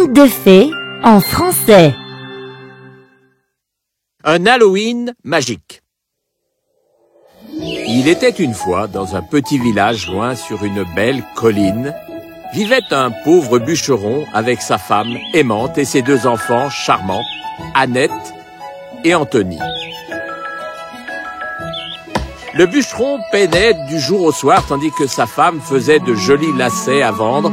Conte de fées en français. Un Halloween magique. Il était une fois, dans un petit village loin sur une belle colline, vivait un pauvre bûcheron avec sa femme aimante et ses deux enfants charmants, Annette et Anthony. Le bûcheron peinait du jour au soir tandis que sa femme faisait de jolis lacets à vendre,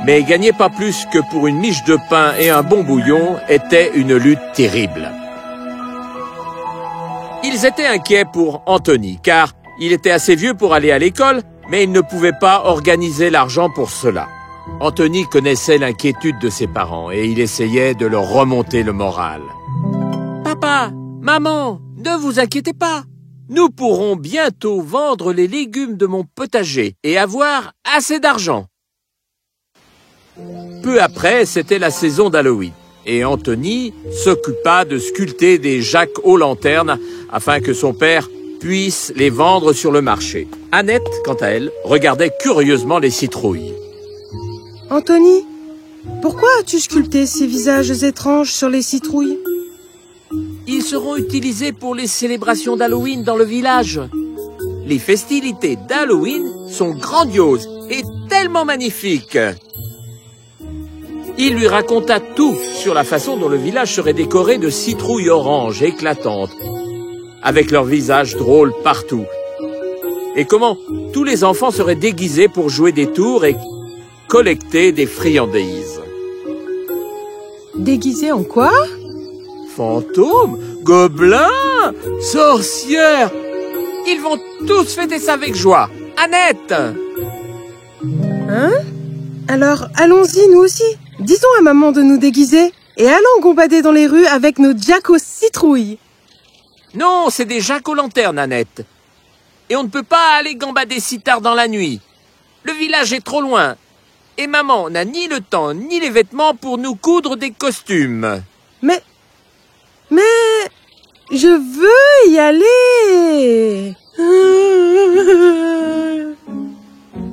mais gagner pas plus que pour une miche de pain et un bon bouillon était une lutte terrible. Ils étaient inquiets pour Anthony, car il était assez vieux pour aller à l'école, mais il ne pouvait pas organiser l'argent pour cela. Anthony connaissait l'inquiétude de ses parents et il essayait de leur remonter le moral. « Papa, maman, ne vous inquiétez pas. Nous pourrons bientôt vendre les légumes de mon potager et avoir assez d'argent. » Peu après, c'était la saison d'Halloween, et Anthony s'occupa de sculpter des Jacques aux lanternes afin que son père puisse les vendre sur le marché. Annette, quant à elle, regardait curieusement les citrouilles. « Anthony, pourquoi as-tu sculpté ces visages étranges sur les citrouilles ?»« Ils seront utilisés pour les célébrations d'Halloween dans le village. Les festivités d'Halloween sont grandioses et tellement magnifiques. » Il lui raconta tout sur la façon dont le village serait décoré de citrouilles oranges éclatantes, avec leurs visages drôles partout, et comment tous les enfants seraient déguisés pour jouer des tours et collecter des friandises. Déguisés en quoi? Fantômes, gobelins, sorcières. Ils vont tous fêter ça avec joie. Annette! Hein? Alors, allons-y, nous aussi. Disons à maman de nous déguiser et allons gambader dans les rues avec nos Jacques aux citrouilles. Non, c'est des Jacques aux lanternes, Annette. Et on ne peut pas aller gambader si tard dans la nuit. Le village est trop loin. Et maman n'a ni le temps ni les vêtements pour nous coudre des costumes. Mais, je veux y aller.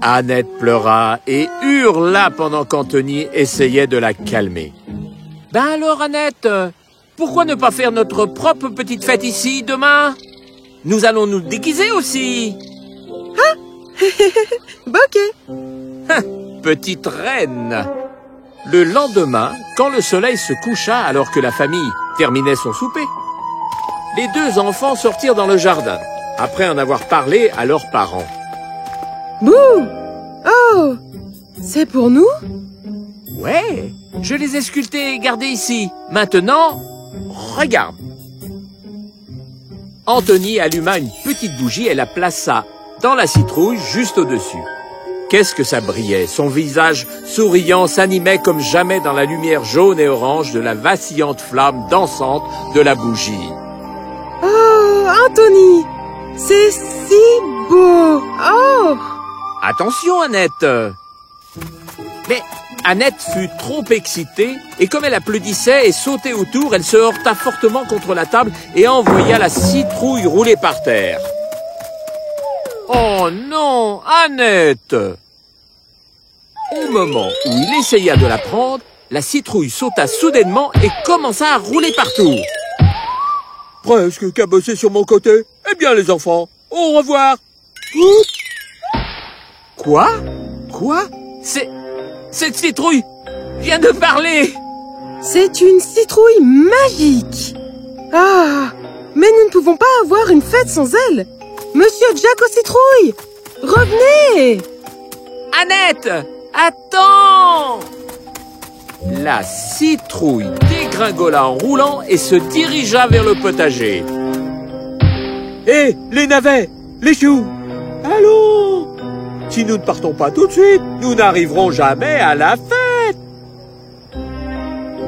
Annette pleura et hurla pendant qu'Anthony essayait de la calmer. « Ben alors, Annette, pourquoi ne pas faire notre propre petite fête ici, demain? Nous allons nous déguiser aussi. » Ah. Ok. Petite reine. Le lendemain, quand le soleil se coucha alors que la famille terminait son souper, les deux enfants sortirent dans le jardin, après en avoir parlé à leurs parents. Bouh! Oh! C'est pour nous? Ouais, je les ai sculptés et gardés ici. Maintenant, regarde. Anthony alluma une petite bougie et la plaça dans la citrouille juste au-dessus. Qu'est-ce que ça brillait! Son visage souriant s'animait comme jamais dans la lumière jaune et orange de la vacillante flamme dansante de la bougie. Oh, Anthony! C'est si beau! Oh! Attention, Annette! Mais Annette fut trop excitée, et comme elle applaudissait et sautait autour, elle se heurta fortement contre la table et envoya la citrouille rouler par terre. Oh non, Annette! Au moment où il essaya de la prendre, la citrouille sauta soudainement et commença à rouler partout. Presque cabossé sur mon côté. Eh bien, les enfants, au revoir! Quoi? Quoi? Cette citrouille vient de parler! C'est une citrouille magique! Ah! Mais nous ne pouvons pas avoir une fête sans elle! Monsieur Jacques aux citrouilles! Revenez! Annette! Attends! La citrouille dégringola en roulant et se dirigea vers le potager. Hé, les navets! Les choux! Allons! Si nous ne partons pas tout de suite, nous n'arriverons jamais à la fête.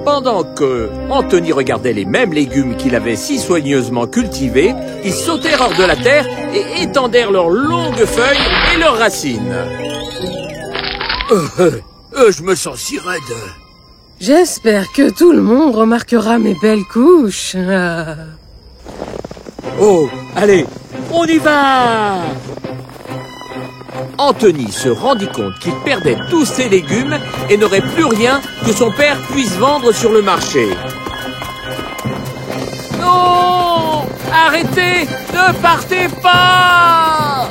Pendant que Anthony regardait les mêmes légumes qu'il avait si soigneusement cultivés, ils sautèrent hors de la terre et étendèrent leurs longues feuilles et leurs racines. Je me sens si raide. J'espère que tout le monde remarquera mes belles couches. Oh, allez, on y va! Anthony se rendit compte qu'il perdait tous ses légumes et n'aurait plus rien que son père puisse vendre sur le marché. Non! Arrêtez! Ne partez pas!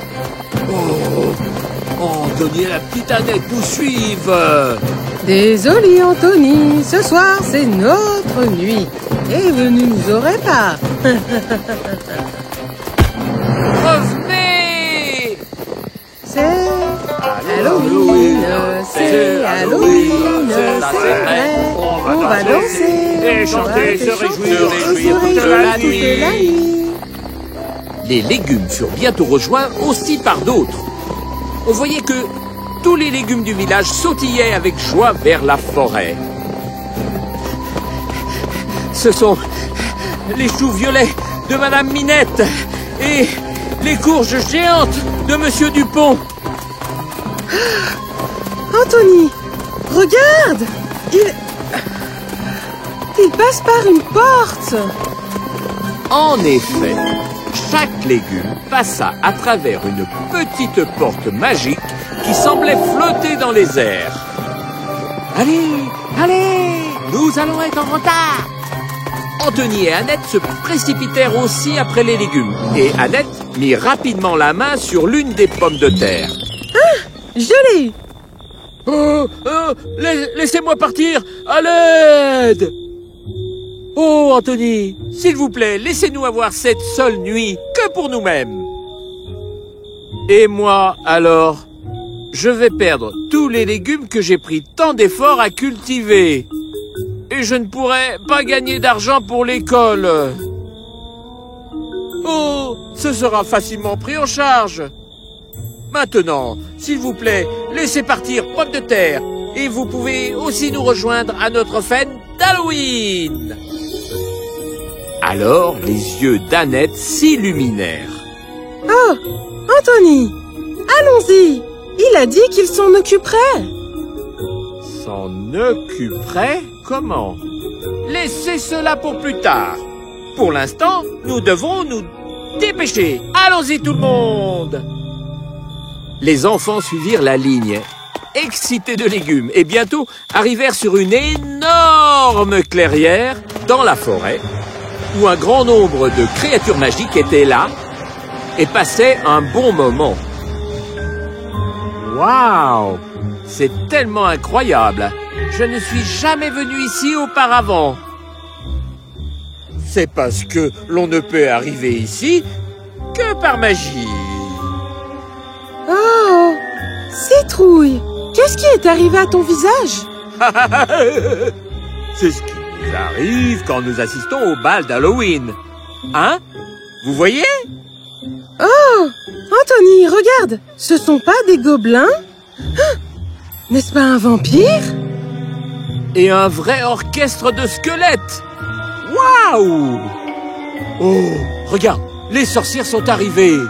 Oh, Anthony et la petite Annette nous suivent. Désolé, Anthony. Ce soir, c'est notre nuit. Et vous ne nous aurez pas. Revenez! C'est Halloween, c'est Halloween, c'est vrai. On va danser, et chanter, se réjouir toute la nuit. Les légumes furent bientôt rejoints aussi par d'autres. On voyait que tous les légumes du village sautillaient avec joie vers la forêt. Ce sont les choux violets de Madame Minette et les courges géantes de Monsieur Dupont. Anthony, regarde! Il passe par une porte. En effet, chaque légume passa à travers une petite porte magique qui semblait flotter dans les airs. Allez, allez, nous allons être en retard. Anthony et Annette se précipitèrent aussi après les légumes, et Annette mit rapidement la main sur l'une des pommes de terre. Ah, je l'ai. Laissez-moi partir, à l'aide! Oh, Anthony, s'il vous plaît, laissez-nous avoir cette seule nuit que pour nous-mêmes. Et moi, alors, je vais perdre tous les légumes que j'ai pris tant d'efforts à cultiver. Et je ne pourrai pas gagner d'argent pour l'école. Oh, ce sera facilement pris en charge. Maintenant, s'il vous plaît, laissez partir pommes de terre. Et vous pouvez aussi nous rejoindre à notre fête d'Halloween. Alors, les yeux d'Annette s'illuminèrent. Oh, Anthony, allons-y. Il a dit qu'il s'en occuperait. S'en occuperait? Comment? Laissez cela pour plus tard. Pour l'instant, nous devons nous dépêcher. Allons-y tout le monde! Les enfants suivirent la ligne, excités de légumes, et bientôt arrivèrent sur une énorme clairière dans la forêt, où un grand nombre de créatures magiques étaient là et passaient un bon moment. Waouh! C'est tellement incroyable! Je ne suis jamais venu ici auparavant. C'est parce que l'on ne peut arriver ici que par magie. Oh, Citrouille, qu'est-ce qui est arrivé à ton visage? C'est ce qui nous arrive quand nous assistons au bal d'Halloween. Hein? Vous voyez? Oh, Anthony, regarde, ce sont pas des gobelins? Ah, n'est-ce pas un vampire? Et un vrai orchestre de squelettes. Waouh! Oh, regarde, les sorcières sont arrivées.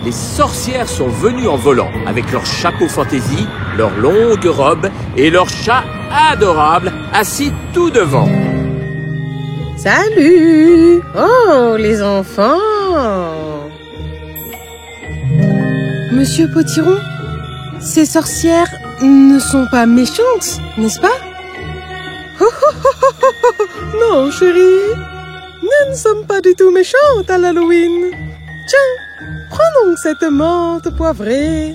Les sorcières sont venues en volant, avec leurs chapeaux fantaisie, leurs longues robes et leurs chats adorables assis tout devant. Salut! Oh, les enfants! Monsieur Potiron, ces sorcières ne sont pas méchantes, n'est-ce pas? Oh, oh, oh, oh, oh, non, chérie, nous ne sommes pas du tout méchantes à l'Halloween. Tiens, prends donc cette menthe poivrée.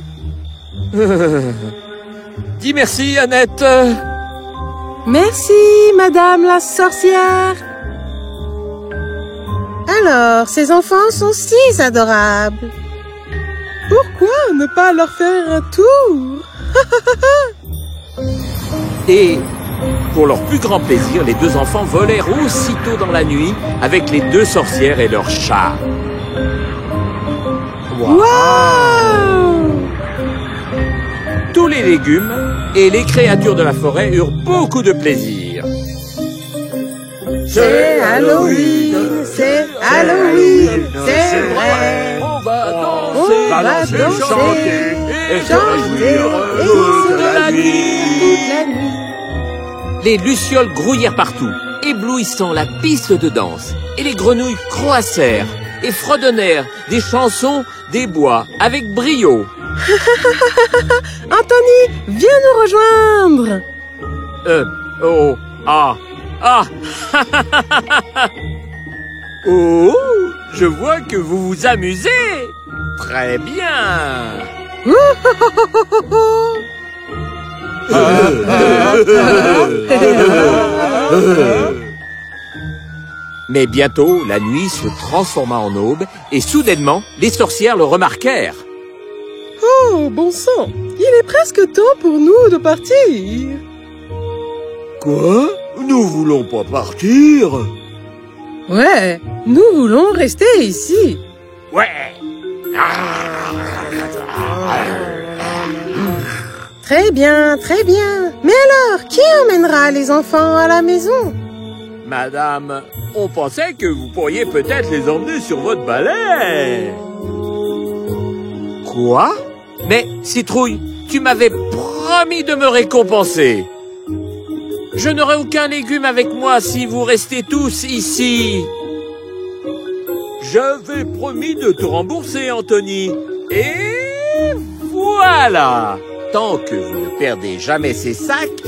Dis merci, Annette. Merci, madame la sorcière. Alors, ces enfants sont si adorables. Pourquoi ne pas leur faire un tour? Et pour leur plus grand plaisir, les deux enfants volèrent aussitôt dans la nuit avec les deux sorcières et leurs chats. Wow! Tous les légumes et les créatures de la forêt eurent beaucoup de plaisir. C'est Halloween, c'est Halloween, c'est vrai. On va On va danser, chanter et se réjouir et toute se la nuit. toute la nuit. Les lucioles grouillèrent partout, éblouissant la piste de danse, et les grenouilles croassèrent, et fredonnèrent des chansons des bois avec brio. Anthony, viens nous rejoindre. Oh, ah, ah. Oh, je vois que vous vous amusez. Très bien. Mais bientôt, la nuit se transforma en aube et soudainement, les sorcières le remarquèrent. Oh, bon sang, il est presque temps pour nous de partir. Quoi? Nous voulons pas partir. Ouais, nous voulons rester ici. Ouais. Très bien, très bien. Mais alors, qui emmènera les enfants à la maison? Madame, on pensait que vous pourriez peut-être les emmener sur votre balai. Quoi? Mais, Citrouille, tu m'avais promis de me récompenser. Je n'aurai aucun légume avec moi si vous restez tous ici. J'avais promis de te rembourser, Anthony. Et voilà. Tant que vous ne perdez jamais ces sacs,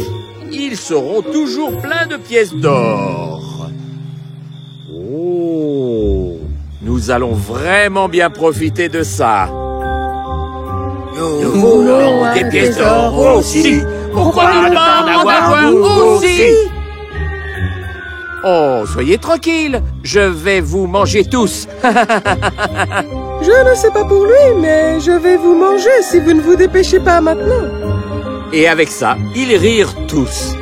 ils seront toujours pleins de pièces d'or. Oh, nous allons vraiment bien profiter de ça. Nous voulons des pièces d'or aussi. Pourquoi ne pas en avoir aussi? Oh, soyez tranquille, je vais vous manger tous. Je ne sais pas pour lui, mais je vais vous manger si vous ne vous dépêchez pas maintenant. Et avec ça, ils rirent tous.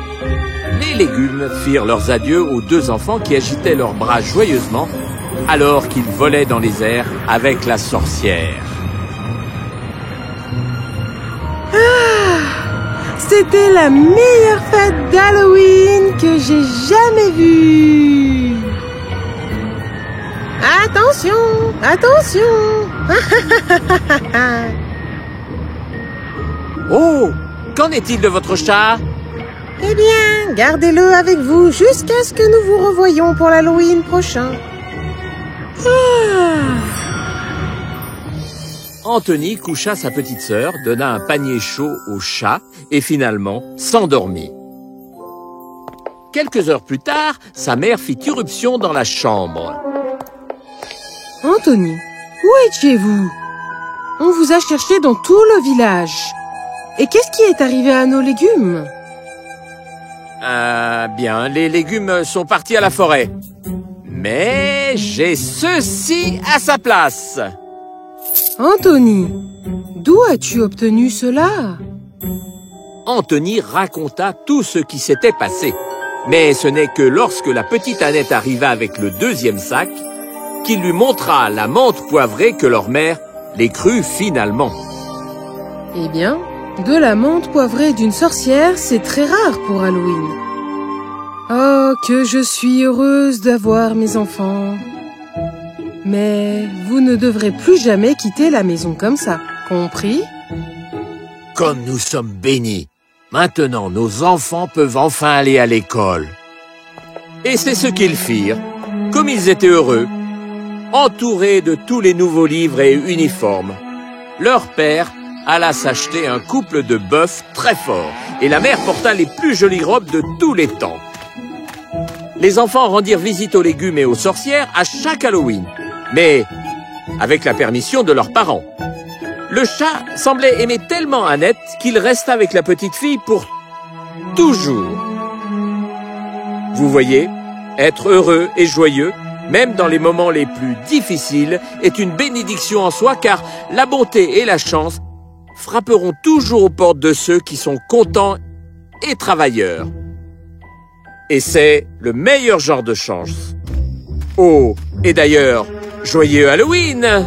Les légumes firent leurs adieux aux deux enfants qui agitaient leurs bras joyeusement alors qu'ils volaient dans les airs avec la sorcière. C'était la meilleure fête d'Halloween que j'ai jamais vue. Attention, attention. Oh, qu'en est-il de votre chat? Eh bien, gardez-le avec vous jusqu'à ce que nous vous revoyions pour l'Halloween prochain. Anthony coucha sa petite sœur, donna un panier chaud au chat et finalement s'endormit. Quelques heures plus tard, sa mère fit irruption dans la chambre. Anthony, où étiez-vous? On vous a cherché dans tout le village. Et qu'est-ce qui est arrivé à nos légumes? Bien, les légumes sont partis à la forêt. Mais j'ai ceci à sa place. Anthony, d'où as-tu obtenu cela? Anthony raconta tout ce qui s'était passé. Mais ce n'est que lorsque la petite Annette arriva avec le deuxième sac qu'il lui montra la menthe poivrée que leur mère les crut finalement. Eh bien, de la menthe poivrée d'une sorcière, c'est très rare pour Halloween. Oh, que je suis heureuse d'avoir mes enfants. Mais vous ne devrez plus jamais quitter la maison comme ça, compris? Comme nous sommes bénis, maintenant nos enfants peuvent enfin aller à l'école. Et c'est ce qu'ils firent, comme ils étaient heureux, entourés de tous les nouveaux livres et uniformes. Leur père alla s'acheter un couple de bœufs très forts, et la mère porta les plus jolies robes de tous les temps. Les enfants rendirent visite aux légumes et aux sorcières à chaque Halloween, mais avec la permission de leurs parents. Le chat semblait aimer tellement Annette qu'il resta avec la petite fille pour toujours. Vous voyez, être heureux et joyeux, même dans les moments les plus difficiles, est une bénédiction en soi, car la bonté et la chance frapperont toujours aux portes de ceux qui sont contents et travailleurs. Et c'est le meilleur genre de chance. Oh, et d'ailleurs, joyeux Halloween!